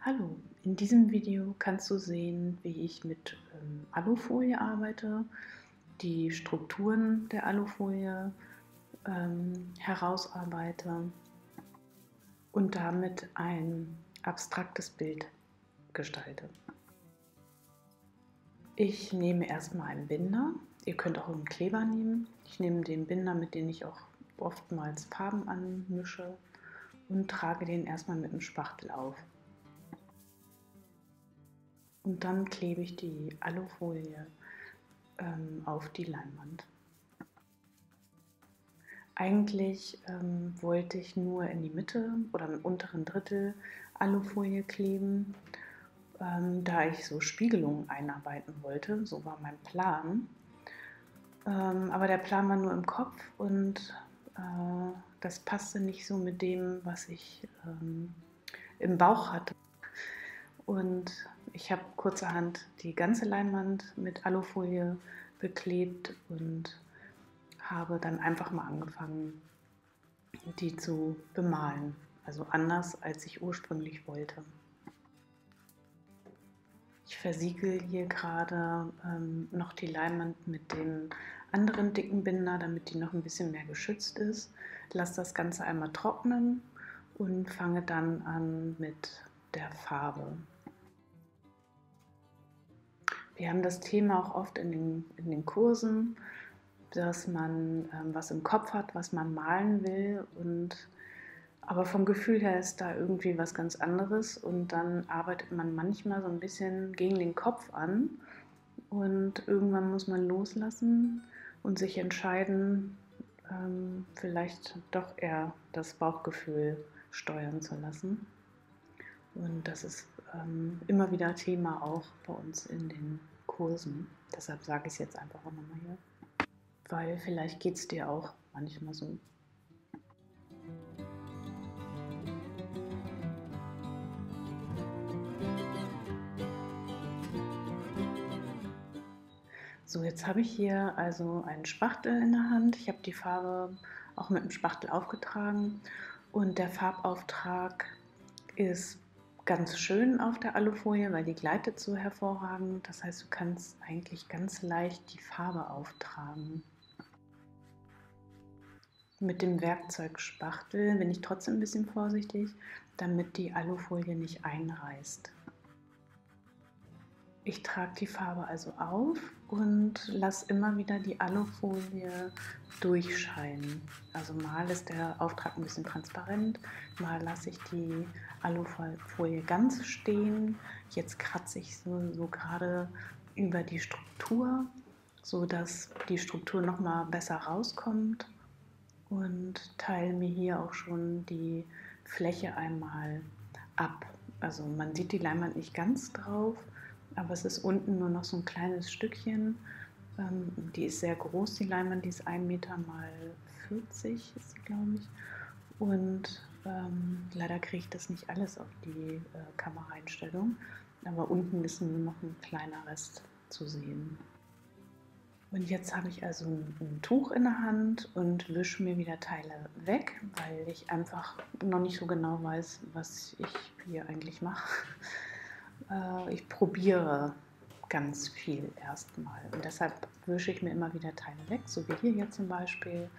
Hallo, in diesem Video kannst du sehen, wie ich mit Alufolie arbeite, die Strukturen der Alufolie herausarbeite und damit ein abstraktes Bild gestalte. Ich nehme erstmal einen Binder, ihr könnt auch einen Kleber nehmen. Ich nehme den Binder, mit dem ich auch oftmals Farben anmische, und trage den erstmal mit dem Spachtel auf. Und dann klebe ich die Alufolie auf die Leinwand. Eigentlich wollte ich nur in die Mitte oder im unteren Drittel Alufolie kleben, da ich so Spiegelungen einarbeiten wollte. So war mein Plan. Aber der Plan war nur im Kopf und das passte nicht so mit dem, was ich im Bauch hatte. Und ich habe kurzerhand die ganze Leinwand mit Alufolie beklebt und habe dann einfach mal angefangen, die zu bemalen. Also anders, als ich ursprünglich wollte. Ich versiegel hier gerade noch die Leinwand mit dem anderen dicken Binder, damit die noch ein bisschen mehr geschützt ist. Lasse das Ganze einmal trocknen und fange dann an mit der Farbe. Wir haben das Thema auch oft in den Kursen, dass man was im Kopf hat, was man malen will, aber vom Gefühl her ist da irgendwie was ganz anderes und dann arbeitet man manchmal so ein bisschen gegen den Kopf an und irgendwann muss man loslassen und sich entscheiden, vielleicht doch eher das Bauchgefühl steuern zu lassen. Und das ist immer wieder Thema auch bei uns in den Kursen. Deshalb sage ich es jetzt einfach auch nochmal hier. Weil vielleicht geht es dir auch manchmal so. So, jetzt habe ich hier also einen Spachtel in der Hand. Ich habe die Farbe auch mit dem Spachtel aufgetragen und der Farbauftrag ist ganz schön auf der Alufolie, weil die gleitet so hervorragend. Das heißt, du kannst eigentlich ganz leicht die Farbe auftragen. Mit dem Werkzeug Spachtel bin ich trotzdem ein bisschen vorsichtig, damit die Alufolie nicht einreißt. Ich trage die Farbe also auf und lasse immer wieder die Alufolie durchscheinen. Also mal ist der Auftrag ein bisschen transparent, mal lasse ich die Alufolie ganz stehen. Jetzt kratze ich so gerade über die Struktur, sodass die Struktur noch mal besser rauskommt, und teile mir hier auch schon die Fläche einmal ab. Also man sieht die Leinwand nicht ganz drauf, aber es ist unten nur noch so ein kleines Stückchen. Die ist sehr groß, die Leinwand, die ist 1 Meter mal 40, ist sie, glaube ich. Und leider kriege ich das nicht alles auf die Kameraeinstellung, aber unten ist nur noch ein kleiner Rest zu sehen. Und jetzt habe ich also ein Tuch in der Hand und wische mir wieder Teile weg, weil ich einfach noch nicht so genau weiß, was ich hier eigentlich mache. Ich probiere ganz viel erstmal und deshalb wische ich mir immer wieder Teile weg, so wie hier zum Beispiel,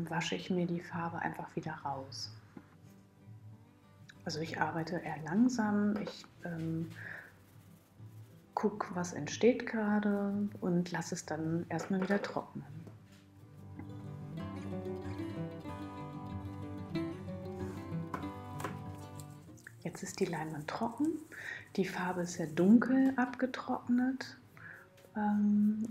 wasche ich mir die Farbe einfach wieder raus. Also ich arbeite eher langsam, ich gucke, was entsteht gerade und lasse es dann erstmal wieder trocknen. Jetzt ist die Leinwand trocken, die Farbe ist sehr dunkel abgetrocknet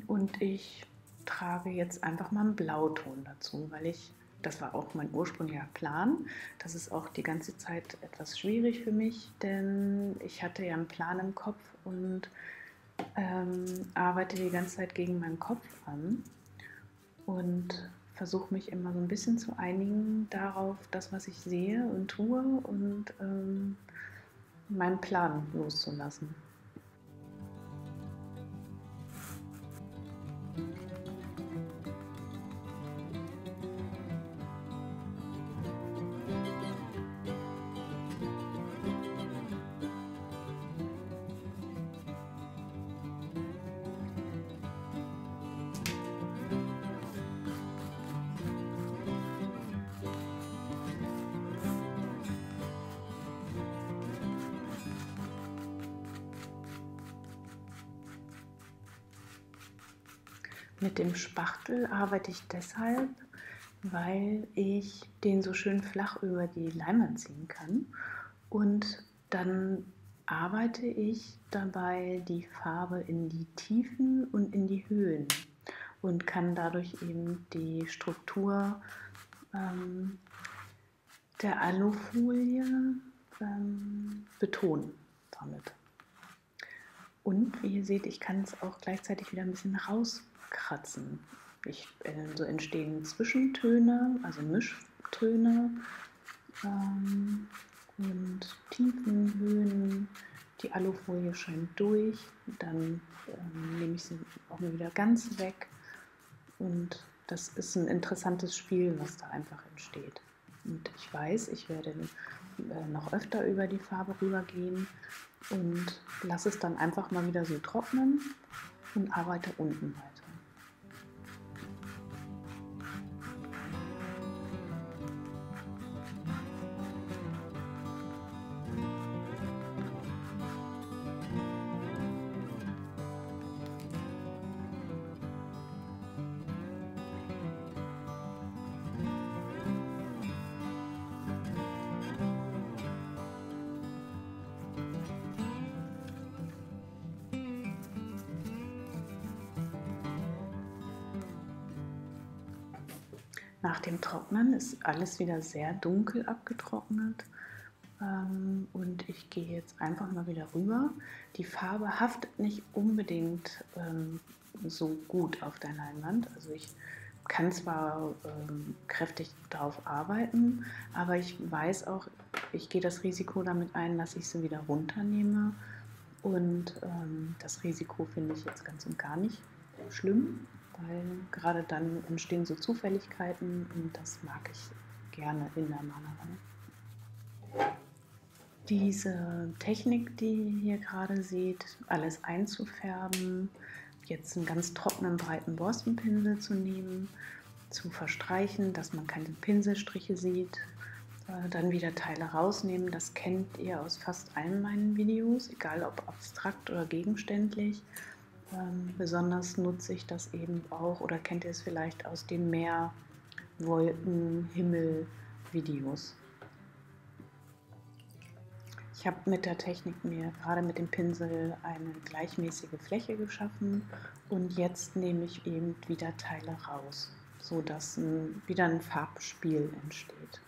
und ich trage jetzt einfach mal einen Blauton dazu, weil das war auch mein ursprünglicher Plan. Das ist auch die ganze Zeit etwas schwierig für mich, denn ich hatte ja einen Plan im Kopf und arbeite die ganze Zeit gegen meinen Kopf an und versuche mich immer so ein bisschen zu einigen darauf, das, was ich sehe und tue, und meinen Plan loszulassen. Mit dem Spachtel arbeite ich deshalb, weil ich den so schön flach über die Leinwand ziehen kann und dann arbeite ich dabei die Farbe in die Tiefen und in die Höhen und kann dadurch eben die Struktur der Alufolie betonen damit. Und wie ihr seht, ich kann es auch gleichzeitig wieder ein bisschen rauskratzen. So entstehen Zwischentöne, also Mischtöne und Tiefen, Höhen. Die Alufolie scheint durch, dann nehme ich sie auch mal wieder ganz weg. Und das ist ein interessantes Spiel, was da einfach entsteht. Und ich weiß, ich werde noch öfter über die Farbe rübergehen und lasse es dann einfach mal wieder so trocknen und arbeite unten weiter. Nach dem Trocknen ist alles wieder sehr dunkel abgetrocknet und ich gehe jetzt einfach mal wieder rüber. Die Farbe haftet nicht unbedingt so gut auf der Leinwand. Also ich kann zwar kräftig darauf arbeiten, aber ich weiß auch, ich gehe das Risiko damit ein, dass ich sie wieder runternehme. Und das Risiko finde ich jetzt ganz und gar nicht schlimm, weil gerade dann entstehen so Zufälligkeiten und das mag ich gerne in der Malerei. Diese Technik, die ihr hier gerade seht, alles einzufärben, jetzt einen ganz trockenen, breiten Borstenpinsel zu nehmen, zu verstreichen, dass man keine Pinselstriche sieht, dann wieder Teile rausnehmen. Das kennt ihr aus fast allen meinen Videos, egal ob abstrakt oder gegenständlich. Besonders nutze ich das eben auch, oder kennt ihr es vielleicht aus den Meer-, Wolken-, Himmel-Videos. Ich habe mit der Technik mir gerade mit dem Pinsel eine gleichmäßige Fläche geschaffen und jetzt nehme ich eben wieder Teile raus, sodass wieder ein Farbspiel entsteht.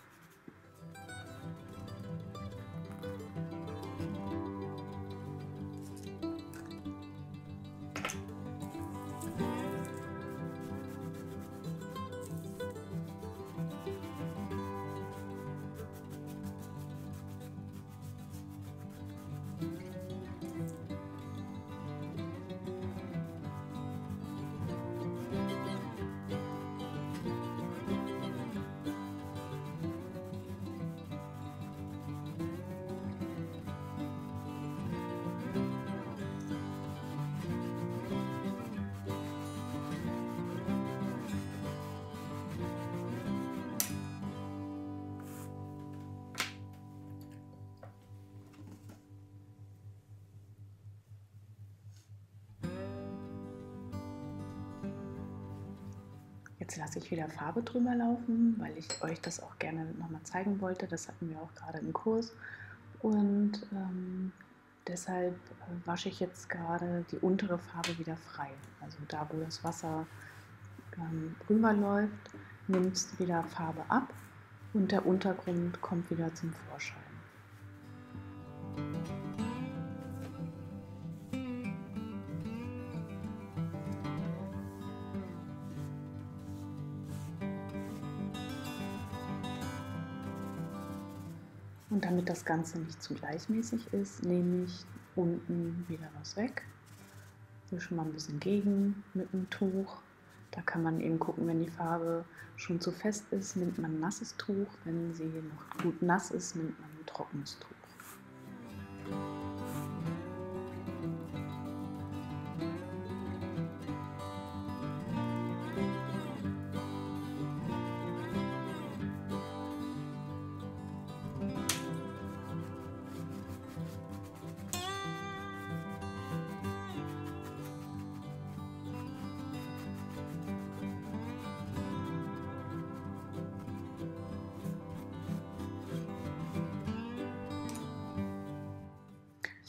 Jetzt lasse ich wieder Farbe drüber laufen, weil ich euch das auch gerne nochmal zeigen wollte. Das hatten wir auch gerade im Kurs. Und deshalb wasche ich jetzt gerade die untere Farbe wieder frei. Also da, wo das Wasser rüberläuft, nimmt es wieder Farbe ab und der Untergrund kommt wieder zum Vorschein. Und damit das Ganze nicht zu gleichmäßig ist, nehme ich unten wieder was weg. Wische mal ein bisschen gegen mit dem Tuch. Da kann man eben gucken, wenn die Farbe schon zu fest ist, nimmt man ein nasses Tuch. Wenn sie noch gut nass ist, nimmt man ein trockenes Tuch.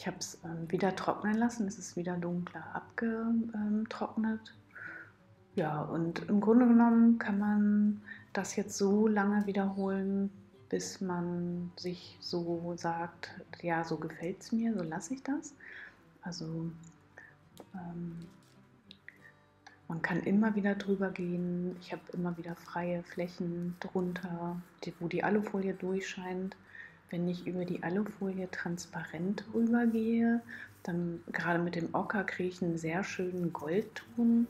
Ich habe es wieder trocknen lassen, es ist wieder dunkler abgetrocknet. Ja, und im Grunde genommen kann man das jetzt so lange wiederholen, bis man sich so sagt, ja, so gefällt es mir, so lasse ich das. Also man kann immer wieder drüber gehen. Ich habe immer wieder freie Flächen drunter, wo die Alufolie durchscheint. Wenn ich über die Alufolie transparent rübergehe, dann gerade mit dem Ocker kriege ich einen sehr schönen Goldton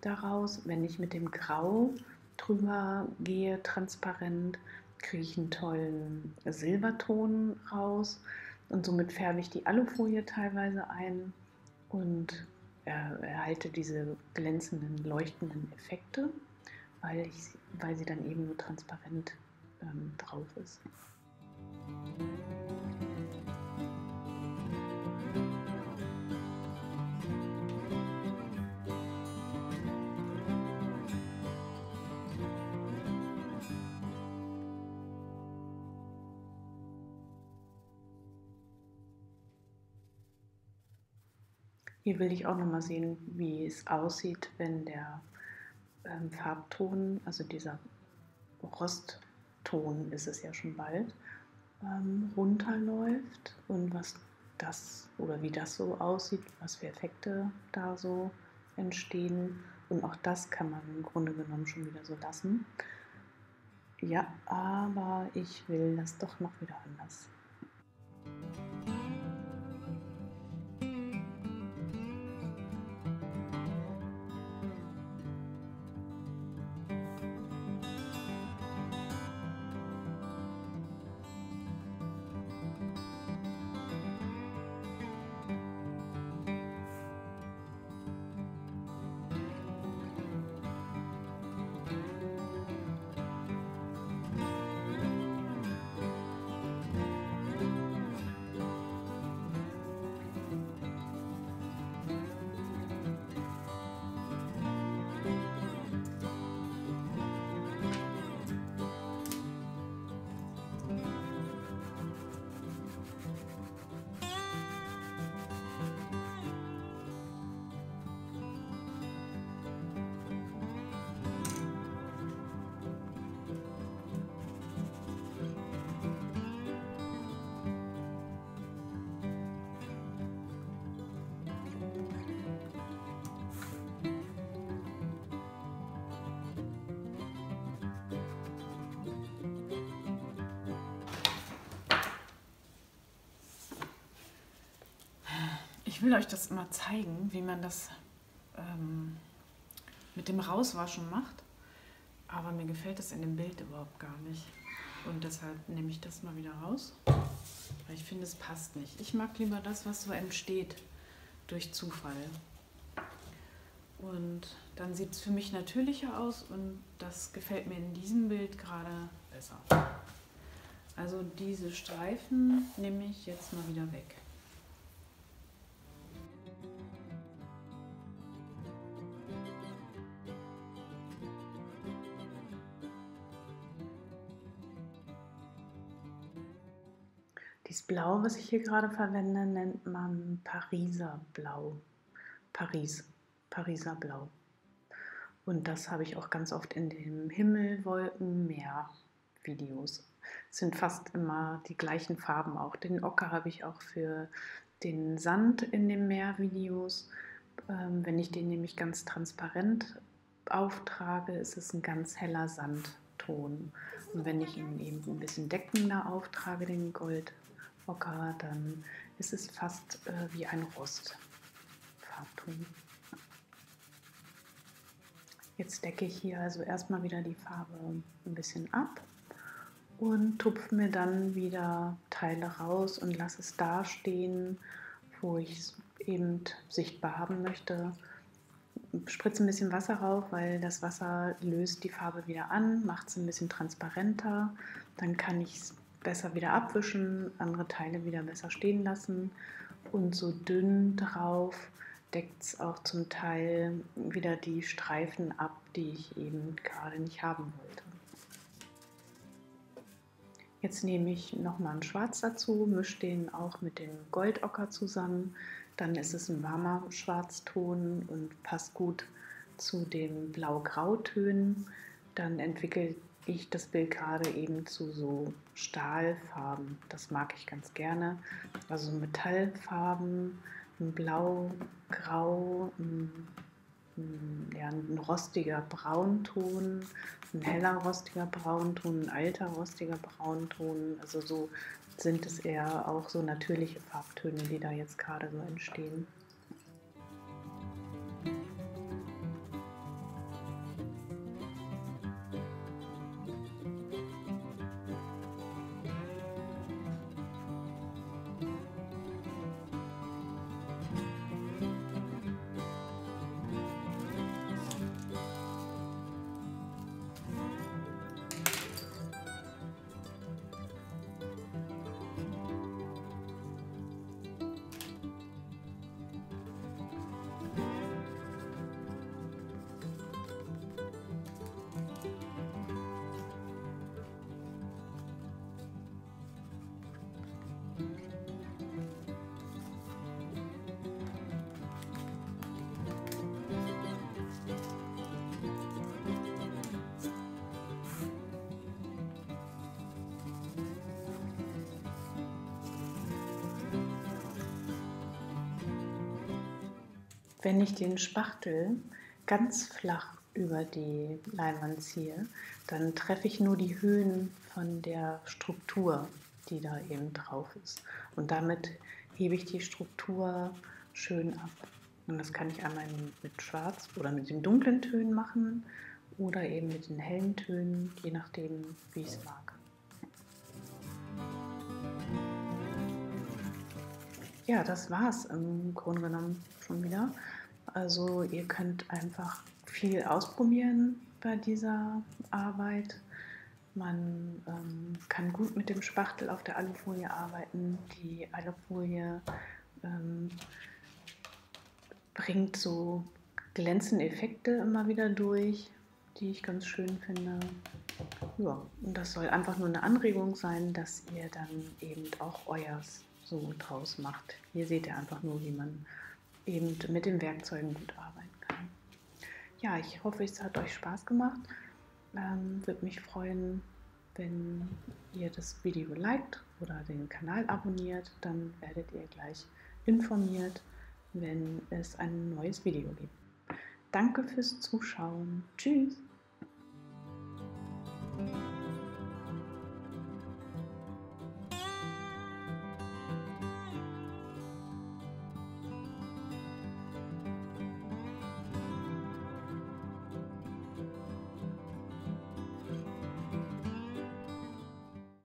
daraus. Wenn ich mit dem Grau drüber gehe, transparent, kriege ich einen tollen Silberton raus. Und somit färbe ich die Alufolie teilweise ein und erhalte diese glänzenden, leuchtenden Effekte, weil sie dann eben so transparent drauf ist. Hier will ich auch noch mal sehen, wie es aussieht, wenn der Farbton, also dieser Rostton ist es ja schon bald, runterläuft und was das oder wie das so aussieht, was für Effekte da so entstehen. Und auch das kann man im Grunde genommen schon wieder so lassen. Ja, aber ich will das doch noch wieder anders. Ich will euch das mal zeigen, wie man das mit dem Rauswaschen macht, aber mir gefällt das in dem Bild überhaupt gar nicht. Und deshalb nehme ich das mal wieder raus, weil ich finde, es passt nicht. Ich mag lieber das, was so entsteht durch Zufall. Und dann sieht es für mich natürlicher aus und das gefällt mir in diesem Bild gerade besser. Also diese Streifen nehme ich jetzt mal wieder weg. Dieses Blau, was ich hier gerade verwende, nennt man Pariser Blau. Pariser Blau. Und das habe ich auch ganz oft in den Himmel, Wolken, Meer Videos. Es sind fast immer die gleichen Farben auch. Den Ocker habe ich auch für den Sand in den Meervideos. Wenn ich den nämlich ganz transparent auftrage, ist es ein ganz heller Sandton. Und wenn ich ihn eben ein bisschen deckender auftrage, den Goldocker, dann ist es fast wie ein Rostfarbton. Jetzt decke ich hier also erstmal wieder die Farbe ein bisschen ab und tupfe mir dann wieder Teile raus und lasse es da stehen, wo ich es eben sichtbar haben möchte. Spritze ein bisschen Wasser rauf, weil das Wasser löst die Farbe wieder an, macht es ein bisschen transparenter. Dann kann ich es besser wieder abwischen, andere Teile wieder besser stehen lassen und so dünn drauf deckt es auch zum Teil wieder die Streifen ab, die ich eben gerade nicht haben wollte. Jetzt nehme ich nochmal einen Schwarz dazu, mische den auch mit dem Goldocker zusammen. Dann ist es ein warmer Schwarzton und passt gut zu den Blau-Grau-Tönen. Dann entwickle ich das Bild gerade eben zu so Stahlfarben. Das mag ich ganz gerne. Also Metallfarben, ein Blau, Grau, ja, ein rostiger Braunton, ein heller rostiger Braunton, ein alter rostiger Braunton. Also so sind es eher auch so natürliche Farbtöne, die da jetzt gerade so entstehen. Wenn ich den Spachtel ganz flach über die Leinwand ziehe, dann treffe ich nur die Höhen von der Struktur, die da eben drauf ist. Und damit hebe ich die Struktur schön ab. Und das kann ich einmal mit Schwarz oder mit den dunklen Tönen machen oder eben mit den hellen Tönen, je nachdem, wie ich es mag. Ja, das war's im Grunde genommen schon wieder. Also ihr könnt einfach viel ausprobieren bei dieser Arbeit. Man kann gut mit dem Spachtel auf der Alufolie arbeiten. Die Alufolie bringt so glänzende Effekte immer wieder durch, die ich ganz schön finde. Ja, und das soll einfach nur eine Anregung sein, dass ihr dann eben auch euers so draus macht. Hier seht ihr einfach nur, wie man eben mit den Werkzeugen gut arbeiten kann. Ja, ich hoffe, es hat euch Spaß gemacht. Würde mich freuen, wenn ihr das Video liked oder den Kanal abonniert. Dann werdet ihr gleich informiert, wenn es ein neues Video gibt. Danke fürs Zuschauen. Tschüss.